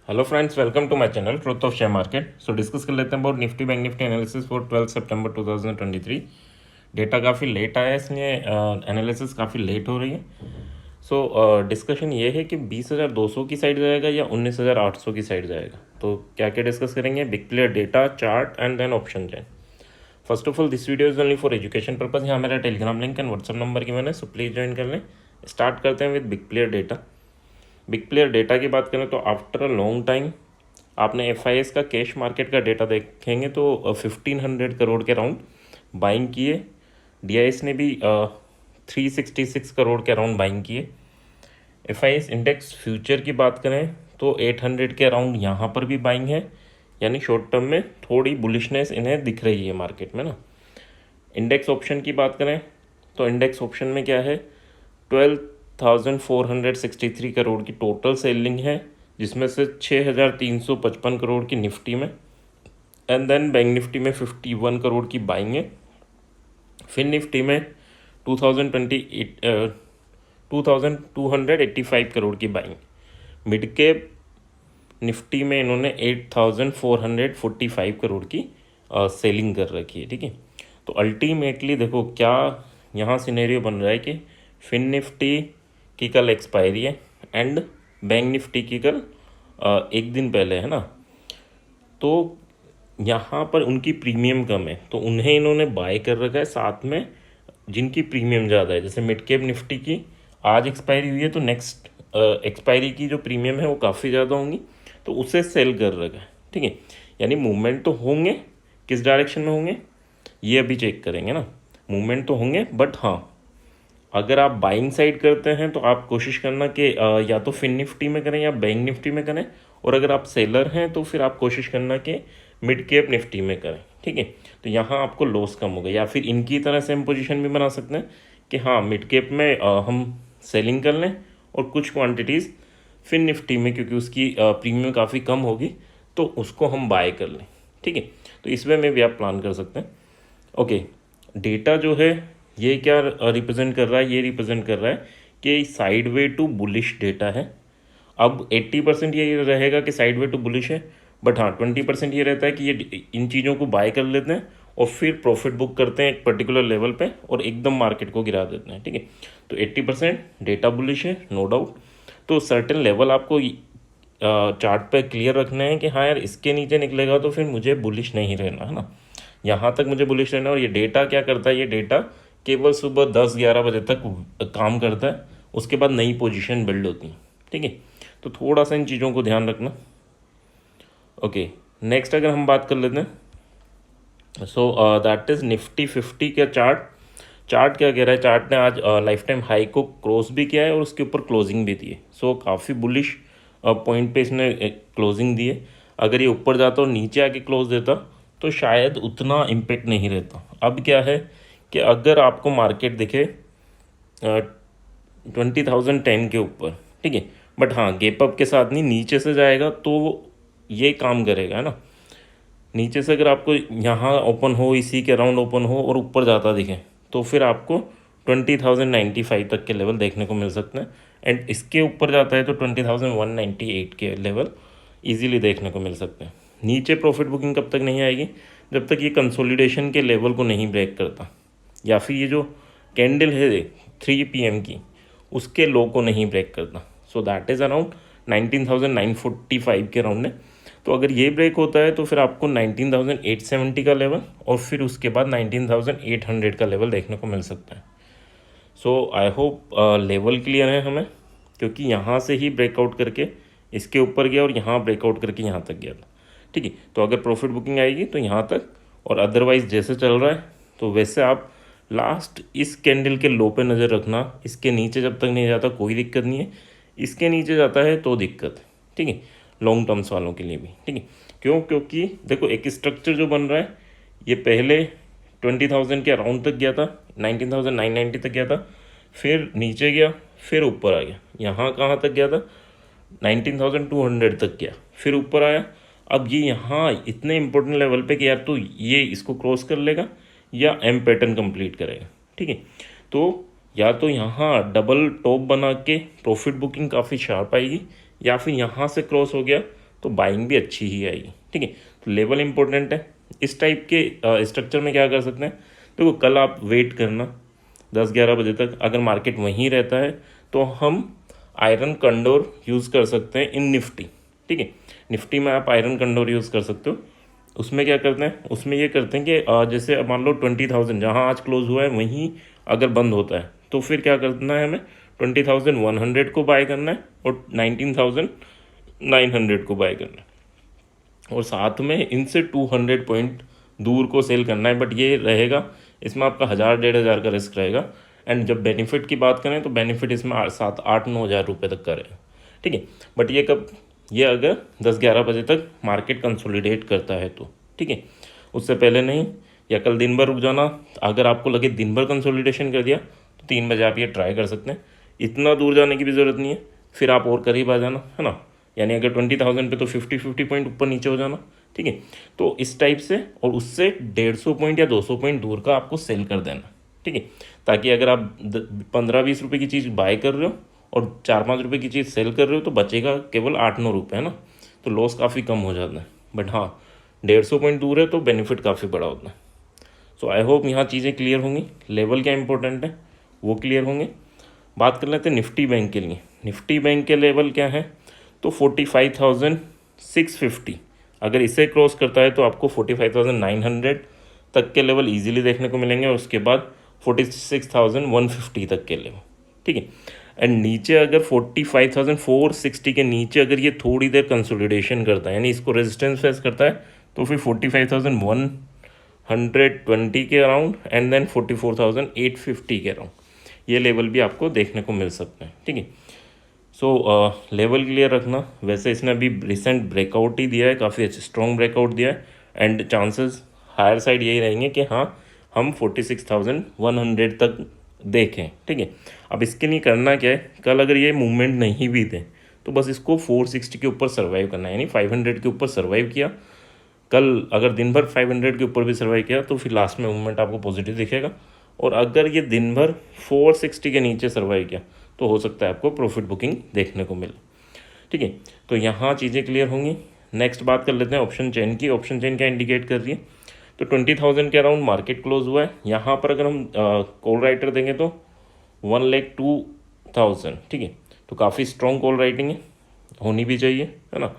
Hello friends, welcome to my channel truth of share market. So discuss कर लेते हैं about Nifty bank Nifty analysis for 12 सितंबर 2023। Data काफ़ी late आया है, इसलिए एनालिसिस काफ़ी लेट हो रही है। सो डिस्कशन ये है कि 20,200 की साइड जाएगा या 19,800 की साइड जाएगा। तो क्या क्या डिस्कस करेंगे, big player data, chart and then option chain. First of all, this video is only for education purpose. यहाँ मेरा Telegram link and WhatsApp number given है, सो प्लीज़ ज्वाइन कर लें। स्टार्ट करते हैं with big player data. Big player data की बात करें तो आफ्टर अ लॉन्ग टाइम आपने FIS का कैश मार्केट का डेटा देखेंगे तो 1500 करोड़ के राउंड बाइंग किए। DIS ने भी 366 करोड़ के अराउंड बाइंग किए। FIS इंडेक्स फ्यूचर की बात करें तो 800 के अराउंड यहाँ पर भी बाइंग है, यानी शॉर्ट टर्म में थोड़ी बुलिशनेस इन्हें दिख रही है मार्केट में ना। इंडेक्स ऑप्शन की बात करें तो इंडेक्स ऑप्शन में क्या है, 12,463 करोड़ की टोटल सेलिंग है, जिसमें से 6,355 करोड़ की निफ्टी में एंड देन बैंक निफ्टी में 51 करोड़ की बाइंग है। फिर निफ्टी में 2,285 करोड़ की बाइंग। मिड कैप निफ्टी में इन्होंने 8,445 करोड़ की सेलिंग कर रखी है। ठीक है, तो अल्टीमेटली देखो क्या यहाँ सिनेरियो बन रहा है कि फिन निफ्टी की कल एक्सपायरी है एंड बैंक निफ्टी की कल एक दिन पहले है ना। तो यहाँ पर उनकी प्रीमियम कम है तो उन्हें इन्होंने बाय कर रखा है, साथ में जिनकी प्रीमियम ज़्यादा है। जैसे मिड कैप निफ्टी की आज एक्सपायरी हुई है तो नेक्स्ट एक्सपायरी की जो प्रीमियम है वो काफ़ी ज़्यादा होंगी, तो उसे सेल कर रखा है। ठीक है, यानी मूवमेंट तो होंगे, किस डायरेक्शन में होंगे ये अभी चेक करेंगे ना। मूवमेंट तो होंगे, बट हाँ अगर आप बाइंग साइड करते हैं तो आप कोशिश करना कि या तो फिन निफ्टी में करें या बैंक निफ्टी में करें, और अगर आप सेलर हैं तो फिर आप कोशिश करना कि मिड कैप निफ्टी में करें। ठीक है, तो यहाँ आपको लॉस कम होगा, या फिर इनकी तरह से हम पोजीशन भी बना सकते हैं कि हाँ मिड कैप में हम सेलिंग कर लें और कुछ क्वांटिटीज़ फिन निफ्टी में, क्योंकि उसकी प्रीमियम काफ़ी कम होगी तो उसको हम बाय कर लें। ठीक है, तो इस वे में भी आप प्लान कर सकते हैं। ओके, डेटा जो है ये क्या रिप्रेजेंट कर रहा है, ये रिप्रेजेंट कर रहा है कि साइडवे टू बुलिश डेटा है। अब 80% ये रहेगा कि साइडवे टू बुलिश है, बट हाँ 20% ये रहता है कि ये इन चीज़ों को बाय कर लेते हैं और फिर प्रॉफिट बुक करते हैं एक पर्टिकुलर लेवल पे और एकदम मार्केट को गिरा देते हैं। ठीक है, तो 80% डेटा बुलिश है, नो डाउट। तो सर्टेन लेवल आपको चार्ट पे क्लियर रखना है कि हाँ यार इसके नीचे निकलेगा तो फिर मुझे बुलिश नहीं रहना है ना, यहाँ तक मुझे बुलिश रहना। और ये डेटा क्या करता है, ये डेटा केवल सुबह 10-11 बजे तक काम करता है, उसके बाद नई पोजीशन बिल्ड होती है। ठीक है, तो थोड़ा सा इन चीज़ों को ध्यान रखना। ओके, नेक्स्ट अगर हम बात कर लेते हैं, सो दैट इज़ निफ्टी 50 का चार्ट। चार्ट क्या कह रहा है, चार्ट ने आज लाइफ टाइम हाई को क्रॉस भी किया है और उसके ऊपर क्लोजिंग भी दी है। सो काफ़ी बुलिश पॉइंट पे इसने क्लोजिंग दी है। अगर ये ऊपर जाता और नीचे आके क्लोज देता तो शायद उतना इम्पेक्ट नहीं रहता। अब क्या है कि अगर आपको मार्केट दिखे 20,010 के ऊपर, ठीक है, बट हाँ गैप अप के साथ नहीं, नीचे से जाएगा तो ये काम करेगा, है ना। नीचे से अगर आपको यहाँ ओपन हो, इसी के अराउंड ओपन हो और ऊपर जाता दिखे तो फिर आपको 20,095 तक के लेवल देखने को मिल सकते हैं। एंड इसके ऊपर जाता है तो 20,198 के लेवल इजीली देखने को मिल सकते हैं। नीचे प्रॉफिट बुकिंग कब तक नहीं आएगी, जब तक ये कंसोलिडेशन के लेवल को नहीं ब्रेक करता, या फिर ये जो कैंडल है 3 PM की उसके लो को नहीं ब्रेक करता। सो दैट इज़ अराउंड 19,945 के राउंड है। तो अगर ये ब्रेक होता है तो फिर आपको 19,870 का लेवल और फिर उसके बाद 19,800 का लेवल देखने को मिल सकता है। सो आई होप लेवल क्लियर है हमें, क्योंकि यहाँ से ही ब्रेकआउट करके इसके ऊपर गया और यहाँ ब्रेकआउट करके यहाँ तक गया था। ठीक है, तो अगर प्रॉफिट बुकिंग आएगी तो यहाँ तक, और अदरवाइज जैसे चल रहा है तो वैसे आप लास्ट इस कैंडल के लो पे नज़र रखना। इसके नीचे जब तक नहीं जाता कोई दिक्कत नहीं है, इसके नीचे जाता है तो दिक्कत है। ठीक है, लॉन्ग टर्म्स वालों के लिए भी। ठीक है, क्यों, क्योंकि देखो एक स्ट्रक्चर जो बन रहा है, ये पहले 20,000 के अराउंड तक गया था, 19,990 तक गया था, फिर नीचे गया, फिर ऊपर आ गया। यहाँ कहाँ तक गया था, 19,200 तक गया, फिर ऊपर आया। अब ये यहाँ इतने इंपॉर्टेंट लेवल पे कि यार तो ये इसको क्रॉस कर लेगा या एम पैटर्न कंप्लीट करेगा। ठीक है, तो या तो यहाँ डबल टॉप बना के प्रॉफिट बुकिंग काफ़ी शार्प आएगी, या फिर यहाँ से क्रॉस हो गया तो बाइंग भी अच्छी ही आएगी, ठीक है। तो लेवल इंपॉर्टेंट है। इस टाइप के स्ट्रक्चर में क्या कर सकते हैं, देखो कल आप वेट करना 10-11 बजे तक, अगर मार्केट वहीं रहता है तो हम आयरन कंडोर यूज़ कर सकते हैं इन निफ्टी, ठीक है। निफ्टी में आप आयरन कंडोर यूज़ कर सकते हो। उसमें क्या करते हैं, उसमें ये करते हैं कि जैसे अब मान लो 20,000 जहाँ आज क्लोज हुआ है वहीं अगर बंद होता है तो फिर क्या करना है, हमें 20,100 को बाय करना है और 19,900 को बाय करना है, और साथ में इनसे 200 पॉइंट दूर को सेल करना है। बट ये रहेगा, इसमें आपका 1,000-1,500 का रिस्क रहेगा। एंड जब बेनिफिट की बात करें तो बेनिफिट इसमें 7-8-9 हज़ार रुपये तक का रहेगा, ठीक है। बट ये कब, ये अगर 10-11 बजे तक मार्केट कंसोलिडेट करता है तो, ठीक है। उससे पहले नहीं, या कल दिन भर रुक जाना। अगर आपको लगे दिन भर कंसोलिडेशन कर दिया तो 3 बजे आप ये ट्राई कर सकते हैं। इतना दूर जाने की भी ज़रूरत नहीं है, फिर आप और करीब आ जाना, है ना। यानी अगर 20,000 पे तो 50-50 पॉइंट ऊपर नीचे हो जाना, ठीक है। तो इस टाइप से, और उससे 150 पॉइंट या 200 पॉइंट दूर का आपको सेल कर देना, ठीक है। ताकि अगर आप 15-20 रुपये की चीज़ बाय कर रहे हो और 4-5 रुपये की चीज़ सेल कर रहे हो तो बचेगा केवल 8-9 रुपये, है ना। तो लॉस काफ़ी कम हो जाता है। बट हाँ, 150 पॉइंट दूर है तो बेनिफिट काफ़ी बड़ा होता है। सो आई होप यहाँ चीज़ें क्लियर होंगी। लेवल क्या इंपॉर्टेंट है वो क्लियर होंगे। बात कर लेते हैं निफ्टी बैंक के लिए। निफ्टी बैंक के लेवल क्या है, तो 45,650, अगर इसे क्रॉस करता है तो आपको 45,900 तक के लेवल इजीली देखने को मिलेंगे, और उसके बाद 46,150 तक के लेवल, ठीक है। एंड नीचे अगर 45,460 के नीचे अगर ये थोड़ी देर कंसोलिडेशन करता है, यानी इसको रेजिस्टेंस फेस करता है, तो फिर 45,120 के अराउंड एंड देन 44,850 के अराउंड ये लेवल भी आपको देखने को मिल सकते हैं, ठीक है। सो लेवल क्लियर रखना। वैसे इसने अभी रिसेंट ब्रेकआउट ही दिया है, काफ़ी अच्छा स्ट्रॉन्ग ब्रेकआउट दिया है, एंड चांसेस हायर साइड यही रहेंगे कि हाँ हम 46,100 तक देखें, ठीक है। अब इसके लिए करना क्या है, कल अगर ये मूवमेंट नहीं भी थे तो बस इसको 460 के ऊपर सर्वाइव करना है, यानी 500 के ऊपर सर्वाइव किया। कल अगर दिन भर 500 के ऊपर भी सर्वाइव किया तो फिर लास्ट में मूवमेंट आपको पॉजिटिव दिखेगा, और अगर ये दिन भर 460 के नीचे सर्वाइव किया तो हो सकता है आपको प्रॉफिट बुकिंग देखने को मिले, ठीक है। तो यहाँ चीज़ें क्लियर होंगी। नेक्स्ट बात कर लेते हैं ऑप्शन चेन की। ऑप्शन चेन क्या इंडिकेट कर रही है, तो 20,000 के अराउंड मार्केट क्लोज हुआ है। यहाँ पर अगर हम कॉल राइटर देंगे तो 1,02,000, ठीक है। तो काफ़ी स्ट्रॉन्ग कॉल राइटिंग है, होनी भी चाहिए, है ना।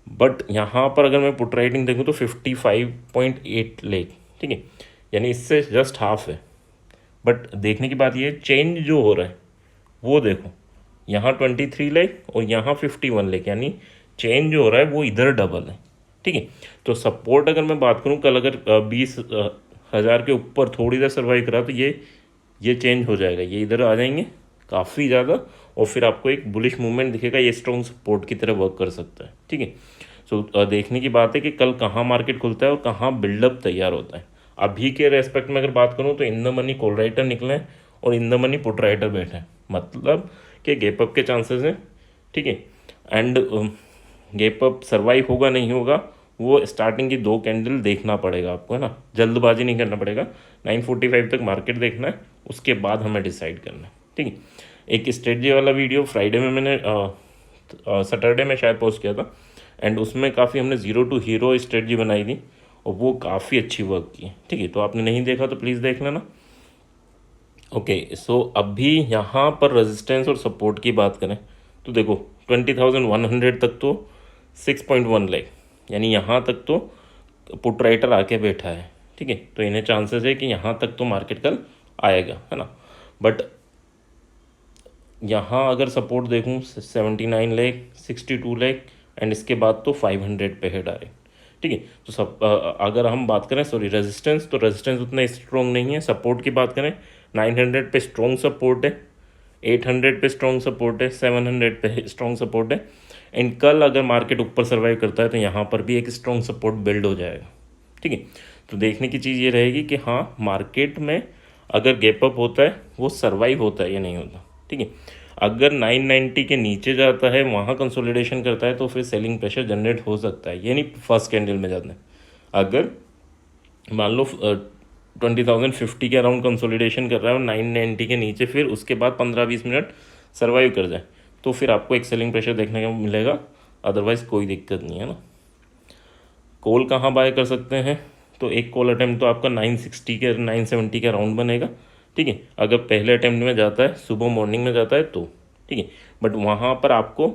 बट यहाँ पर अगर मैं पुट राइटिंग देखूँ तो 55.8 लाख, ठीक है, यानी इससे जस्ट हाफ है। बट देखने की बात ये है, चेंज जो हो रहा है वो देखो, यहाँ 23 लाख और यहाँ 51 लाख, यानी चेंज जो हो रहा है वो इधर डबल है, ठीक है। तो सपोर्ट अगर मैं बात करूँ, कल अगर 20,000 के ऊपर थोड़ी देर सर्वाइव करा तो ये चेंज हो जाएगा, ये इधर आ जाएंगे काफ़ी ज़्यादा, और फिर आपको एक बुलिश मूवमेंट दिखेगा, ये स्ट्रॉन्ग सपोर्ट की तरह वर्क कर सकता है, ठीक है। सो देखने की बात है कि कल कहाँ मार्केट खुलता है और कहाँ बिल्डअप तैयार होता है। अभी के रेस्पेक्ट में अगर बात करूँ तो in the money call writer निकले हैं और in the money put writer बैठे हैं, मतलब कि गैप अप के चांसेस हैं, ठीक है। एंड गैप अप सर्वाइव होगा नहीं होगा वो स्टार्टिंग की 2 कैंडल देखना पड़ेगा आपको, है ना। जल्दबाजी नहीं करना पड़ेगा, 9:45 तक मार्केट देखना है, उसके बाद हमें डिसाइड करना है, ठीक है। एक स्ट्रेटजी वाला वीडियो फ्राइडे में मैंने सैटरडे में शायद पोस्ट किया था, एंड उसमें काफ़ी हमने 0 to हीरो स्ट्रेटजी बनाई थी और वो काफ़ी अच्छी वर्क की है, ठीक है। तो आपने नहीं देखा तो प्लीज़ देख लेना। ओके, सो अभी यहाँ पर रेजिस्टेंस और सपोर्ट की बात करें तो देखो 20,100 तक तो 6.1 लाख, यानी यहाँ तक तो पुट राइटर आके बैठा है, ठीक है। तो इन्हें चांसेस है कि यहाँ तक तो मार्केट कल आएगा, है ना। बट यहाँ अगर सपोर्ट देखूँ 79 लाख, 62 लाख, एंड इसके बाद तो 500 पे है डायरेक्ट, ठीक है। तो अगर हम बात करें रेजिस्टेंस, तो रेजिस्टेंस उतना स्ट्रॉन्ग नहीं है। सपोर्ट की बात करें 900 पे स्ट्रॉन्ग सपोर्ट है, 800 पे स्ट्रॉन्ग सपोर्ट है, 700 पे स्ट्रॉन्ग सपोर्ट है, एंड कल अगर मार्केट ऊपर सर्वाइव करता है तो यहाँ पर भी एक स्ट्रॉन्ग सपोर्ट बिल्ड हो जाएगा, ठीक है। तो देखने की चीज़ ये रहेगी कि हाँ मार्केट में अगर गैप अप होता है वो सर्वाइव होता है या नहीं होता, ठीक है। अगर 990 के नीचे जाता है, वहाँ कंसोलिडेशन करता है, तो फिर सेलिंग प्रेशर जनरेट हो सकता है, ये नहीं फर्स्ट कैंडल में जाता है। अगर मान लो 20,050 के अराउंड कंसोलिडेशन कर रहा है और 990 के नीचे फिर उसके बाद 15-20 मिनट सर्वाइव कर जाए तो फिर आपको एक सेलिंग प्रेशर देखने को मिलेगा अदरवाइज़ कोई दिक्कत नहीं है ना। कॉल कहाँ बाय कर सकते हैं, तो एक कॉल अटैम्प्ट तो आपका 960 के 970 के राउंड बनेगा, ठीक है। अगर पहले अटैम्प्ट में जाता है, सुबह मॉर्निंग में जाता है तो ठीक है, बट वहाँ पर आपको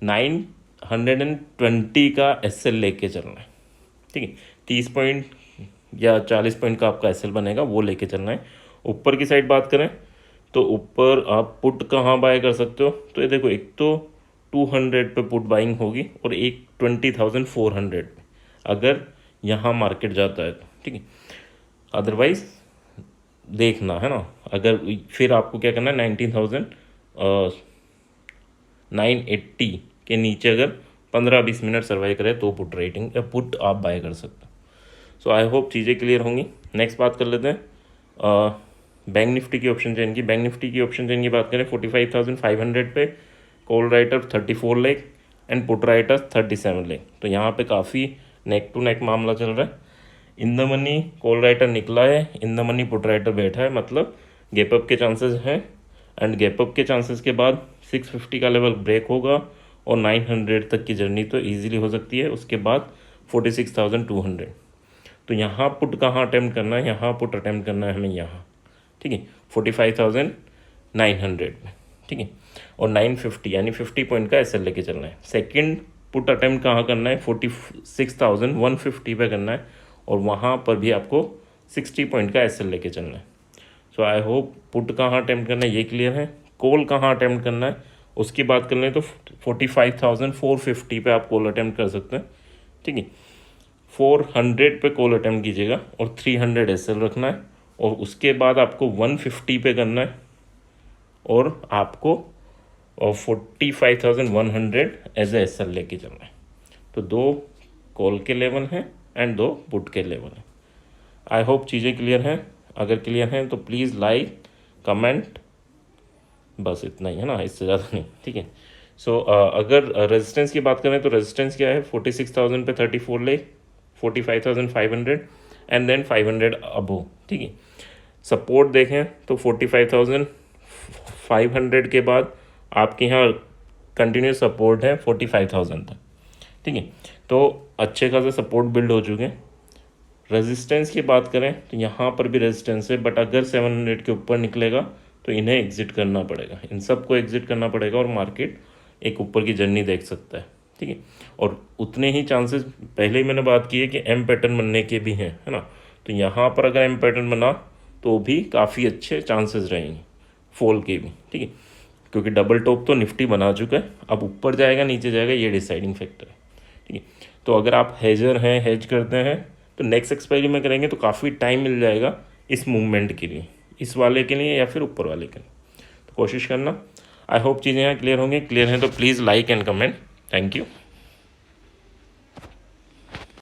920 का SL लेके चलना है, ठीक है। 30 पॉइंट या 40 पॉइंट का आपका SL बनेगा, वो लेके चलना है। ऊपर की साइड बात करें तो ऊपर आप पुट कहाँ बाय कर सकते हो, तो ये देखो, एक तो 200 पे पुट बाइंग होगी और एक 20,400 पे, अगर यहाँ मार्केट जाता है तो ठीक है। अदरवाइज देखना है ना, अगर फिर आपको क्या करना है, 19,980 के नीचे अगर 15-20 मिनट सर्वाइव करे तो पुट रेटिंग या पुट आप बाय कर सकते हो। सो आई होप चीज़ें क्लियर होंगी। नेक्स्ट बात कर लेते हैं बैंक निफ्टी की ऑप्शन चेन की। बैंक निफ्टी की ऑप्शन चेन की बात करें 45,500 पे कॉल राइटर 34 लेख एंड पुट राइटर 37 लेख। तो यहाँ पे काफ़ी नेक टू नेक मामला चल रहा है। In the money call writer निकला है, in the money put writer बैठा है, मतलब गैप अप के चांसेस हैं। एंड गैप अप के चांसेस के बाद 650 का लेवल ब्रेक होगा और 900 तक की जर्नी तो ईजिली हो सकती है। उसके बाद 46,200। तो यहाँ पुट कहाँ अटैम्प्ट करना है, यहाँ पुट अटैम्प्ट करना है हमें यहाँ, ठीक है, 45,900 में, ठीक है। और 950 यानी 50 पॉइंट का SL लेके चलना है। सेकंड पुट अटैम्प्ट कहाँ करना है, 46,150 पे करना है और वहाँ पर भी आपको 60 पॉइंट का SL लेके चलना है। सो आई होप पुट कहाँ अटैम्प्ट करना है ये क्लियर है। कॉल कहाँ अटैम्प्ट करना है उसकी बात कर लें तो 45,450 पे आप कॉल अटैम्प्ट कर सकते हैं, ठीक है। 400 पे कॉल अटैम्प्ट कीजिएगा और 300 SL रखना है और उसके बाद आपको 150 पे करना है और आपको 45,100 एज ए SL लेके चलना है। तो 2 कॉल के लेवल हैं एंड 2 पुट के लेवल हैं। आई होप चीज़ें क्लियर हैं। अगर क्लियर हैं तो प्लीज़ लाइक कमेंट, बस इतना ही है ना, इससे ज़्यादा नहीं, ठीक है। सो अगर रेजिस्टेंस की बात करें तो रेजिस्टेंस क्या है, 46,000 पे 34 लेख, 45,500 एंड देन 500 अबो, ठीक है। सपोर्ट देखें तो 45,500 के बाद आपके यहाँ कंटिन्यूस सपोर्ट है 45,000 तक, ठीक है। तो अच्छे खासे सपोर्ट बिल्ड हो चुके हैं। रेजिस्टेंस की बात करें तो यहाँ पर भी रेजिस्टेंस है, बट अगर 700 के ऊपर निकलेगा तो इन्हें एग्जिट करना पड़ेगा, इन सबको एग्जिट करना पड़ेगा और मार्केट एक ऊपर की जर्नी देख सकता है, ठीक है। और उतने ही चांसेस पहले ही मैंने बात की है कि M पैटर्न बनने के भी हैं, है ना। तो यहाँ पर अगर M पैटर्न बना तो भी काफ़ी अच्छे चांसेस रहेंगे फॉल के भी, ठीक है, क्योंकि डबल टॉप तो निफ्टी बना चुका है। अब ऊपर जाएगा नीचे जाएगा ये डिसाइडिंग फैक्टर है, ठीक है। तो अगर आप हेजर हैं, हेज करते हैं तो नेक्स्ट एक्सपायरी में करेंगे तो काफ़ी टाइम मिल जाएगा इस मूवमेंट के लिए, इस वाले के लिए या फिर ऊपर वाले के लिए। तो कोशिश करना। आई होप चीज़ें यहाँ क्लियर होंगी। क्लियर हैं तो please like and comment. Thank you.